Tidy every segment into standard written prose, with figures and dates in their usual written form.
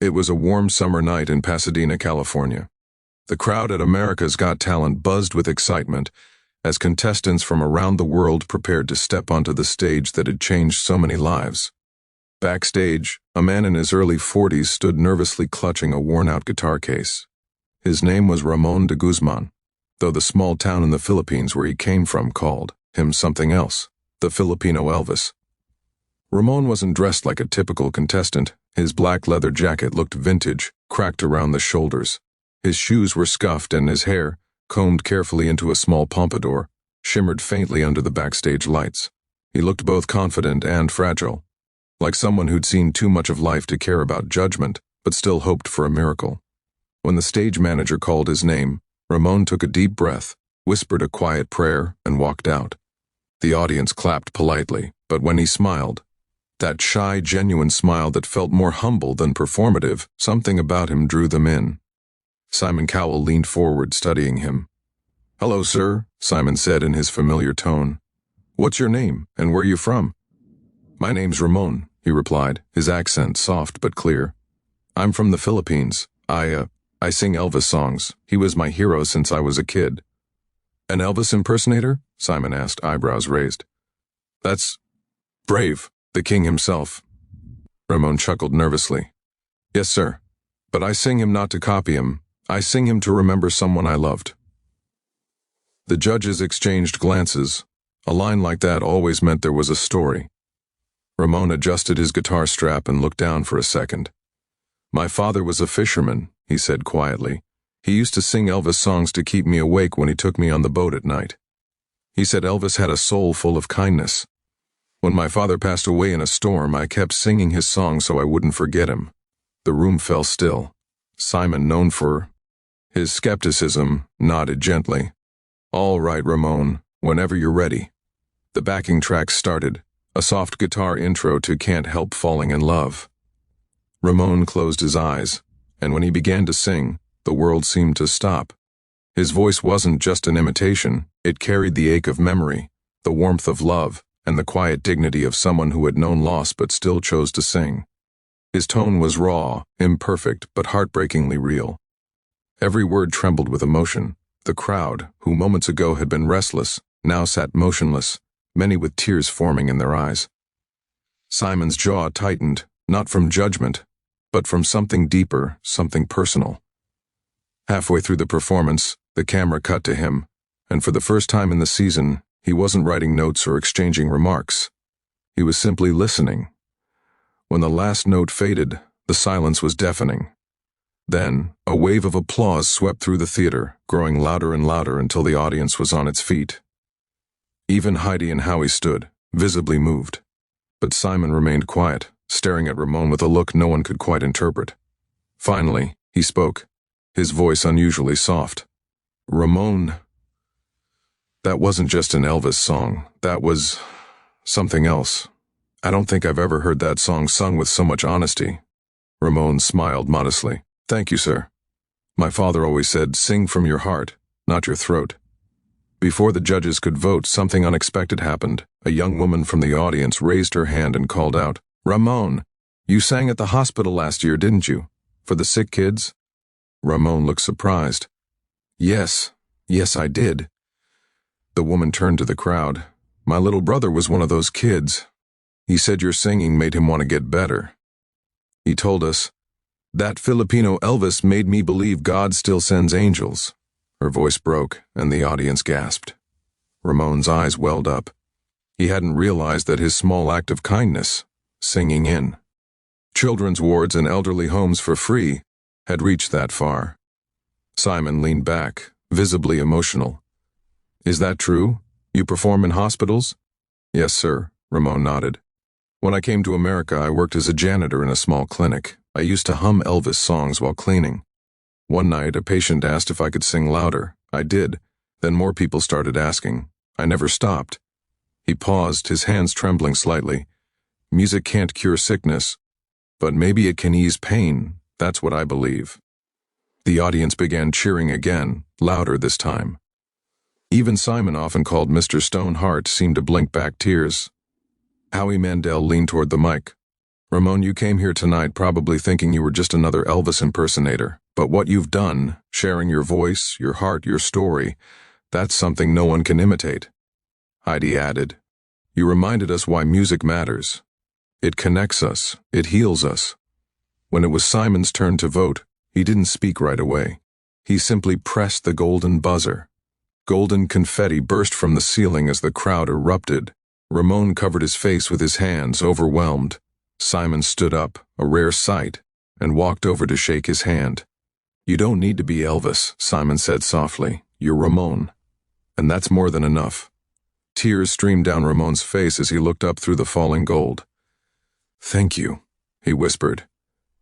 It was a warm summer night in Pasadena, California. The crowd at America's Got Talent buzzed with excitement as contestants from around the world prepared to step onto the stage that had changed so many lives. Backstage, a man in his early 40s stood nervously clutching a worn-out guitar case. His name was Ramon de Guzman, though the small town in the Philippines where he came from called him something else, the Filipino Elvis. Ramon wasn't dressed like a typical contestant. His black leather jacket looked vintage, cracked around the shoulders. His shoes were scuffed and his hair, combed carefully into a small pompadour, shimmered faintly under the backstage lights. He looked both confident and fragile, like someone who'd seen too much of life to care about judgment, but still hoped for a miracle. When the stage manager called his name, Ramon took a deep breath, whispered a quiet prayer, and walked out. The audience clapped politely, but when he smiled, that shy, genuine smile that felt more humble than performative, something about him drew them in. Simon Cowell leaned forward, studying him. "Hello, sir," Simon said in his familiar tone. "What's your name, and where you from?" "My name's Ramon," he replied, his accent soft but clear. "I'm from the Philippines. I sing Elvis songs. He was my hero since I was a kid." "An Elvis impersonator?" Simon asked, eyebrows raised. "That's brave. The king himself." Ramon chuckled nervously. "Yes, sir. But I sing him not to copy him. I sing him to remember someone I loved." The judges exchanged glances. A line like that always meant there was a story. Ramon adjusted his guitar strap and looked down for a second. "My father was a fisherman," he said quietly. "He used to sing Elvis songs to keep me awake when he took me on the boat at night. He said Elvis had a soul full of kindness. When my father passed away in a storm, I kept singing his songs so I wouldn't forget him." The room fell still. Simon, known for his skepticism, nodded gently. "All right, Ramon, whenever you're ready." The backing track started, a soft guitar intro to Can't Help Falling in Love. Ramon closed his eyes, and when he began to sing, the world seemed to stop. His voice wasn't just an imitation, it carried the ache of memory, the warmth of love, and the quiet dignity of someone who had known loss but still chose to sing. His tone was raw, imperfect, but heartbreakingly real. Every word trembled with emotion. The crowd, who moments ago had been restless, now sat motionless, many with tears forming in their eyes. Simon's jaw tightened, not from judgment, but from something deeper, something personal. Halfway through the performance, the camera cut to him, and for the first time in the season, he wasn't writing notes or exchanging remarks. He was simply listening. When the last note faded, the silence was deafening. Then, a wave of applause swept through the theater, growing louder and louder until the audience was on its feet. Even Heidi and Howie stood, visibly moved. But Simon remained quiet, staring at Ramon with a look no one could quite interpret. Finally, he spoke, his voice unusually soft. "Ramon, that wasn't just an Elvis song. That was something else. I don't think I've ever heard that song sung with so much honesty." Ramon smiled modestly. "Thank you, sir. My father always said, sing from your heart, not your throat." Before the judges could vote, something unexpected happened. A young woman from the audience raised her hand and called out, "Ramon, you sang at the hospital last year, didn't you? For the sick kids?" Ramon looked surprised. Yes, I did." The woman turned to the crowd. "My little brother was one of those kids. He said your singing made him want to get better. He told us, 'That Filipino Elvis made me believe God still sends angels.'" Her voice broke, and the audience gasped. Ramon's eyes welled up. He hadn't realized that his small act of kindness, singing in children's wards and elderly homes for free, had reached that far. Simon leaned back, visibly emotional. "Is that true? You perform in hospitals?" "Yes, sir," Ramon nodded. "When I came to America, I worked as a janitor in a small clinic. I used to hum Elvis songs while cleaning. One night, a patient asked if I could sing louder. I did. Then more people started asking. I never stopped." He paused, his hands trembling slightly. "Music can't cure sickness, but maybe it can ease pain. That's what I believe." The audience began cheering again, louder this time. Even Simon, often called Mr. Stoneheart, seemed to blink back tears. Howie Mandel leaned toward the mic. Ramon, you came here tonight probably thinking you were just another Elvis impersonator, but what you've done, sharing your voice, your heart, your story, that's something no one can imitate. Heidi added, "You reminded us why music matters. It connects us, it heals us." When it was Simon's turn to vote, he didn't speak right away. He simply pressed the golden buzzer. Golden confetti burst from the ceiling as the crowd erupted. Ramon covered his face with his hands, overwhelmed. Simon stood up, a rare sight, and walked over to shake his hand. "You don't need to be Elvis," Simon said softly. "You're Ramon. And that's more than enough." Tears streamed down Ramon's face as he looked up through the falling gold. "Thank you," he whispered.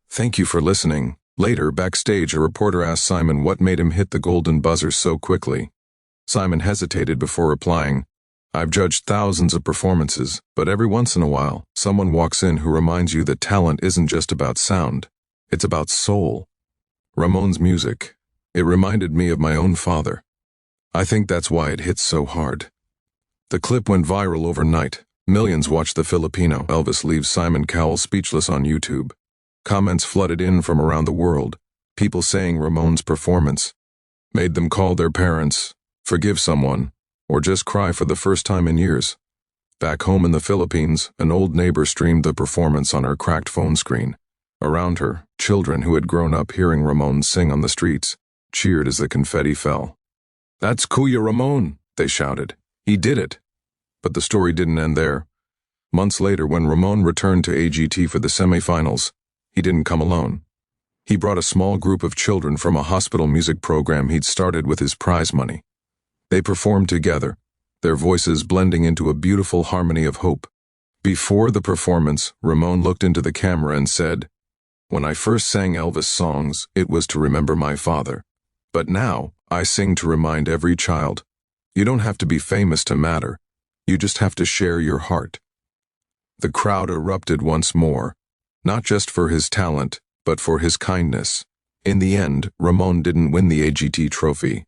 "Thank you for listening." Later, backstage, a reporter asked Simon what made him hit the golden buzzer so quickly. Simon hesitated before replying, "I've judged thousands of performances, but every once in a while, someone walks in who reminds you that talent isn't just about sound. It's about soul. Ramon's music. It reminded me of my own father. I think that's why it hits so hard." The clip went viral overnight. Millions watched the Filipino Elvis leave Simon Cowell speechless on YouTube. Comments flooded in from around the world, people saying Ramon's performance made them call their parents, forgive someone, or just cry for the first time in years. Back home in the Philippines, an old neighbor streamed the performance on her cracked phone screen. Around her, children who had grown up hearing Ramon sing on the streets cheered as the confetti fell. "That's Kuya Ramon," they shouted. "He did it." But the story didn't end there. Months later, when Ramon returned to AGT for the semifinals, he didn't come alone. He brought a small group of children from a hospital music program he'd started with his prize money. They performed together, their voices blending into a beautiful harmony of hope. Before the performance, Ramon looked into the camera and said, "When I first sang Elvis songs, it was to remember my father. But now, I sing to remind every child. You don't have to be famous to matter. You just have to share your heart." The crowd erupted once more, not just for his talent, but for his kindness. In the end, Ramon didn't win the AGT trophy.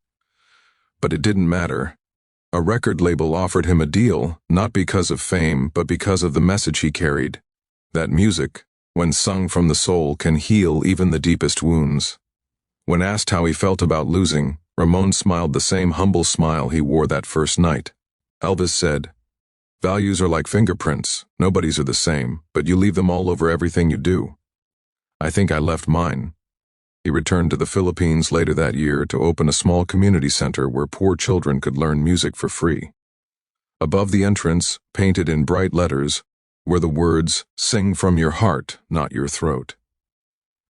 But it didn't matter. A record label offered him a deal, not because of fame, but because of the message he carried. That music, when sung from the soul, can heal even the deepest wounds. When asked how he felt about losing, Ramon smiled the same humble smile he wore that first night. Elvis said, "Values are like fingerprints. Nobody's are the same, but you leave them all over everything you do. I think I left mine." He returned to the Philippines later that year to open a small community center where poor children could learn music for free. Above the entrance, painted in bright letters, were the words, "Sing from your heart, not your throat."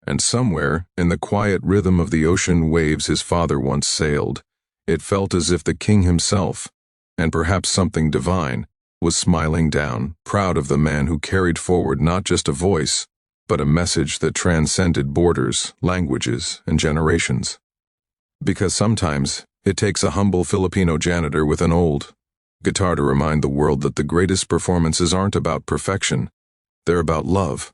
And somewhere, in the quiet rhythm of the ocean waves his father once sailed, it felt as if the king himself, and perhaps something divine, was smiling down, proud of the man who carried forward not just a voice, but a message that transcended borders, languages, and generations. Because sometimes, it takes a humble Filipino janitor with an old guitar to remind the world that the greatest performances aren't about perfection, they're about love.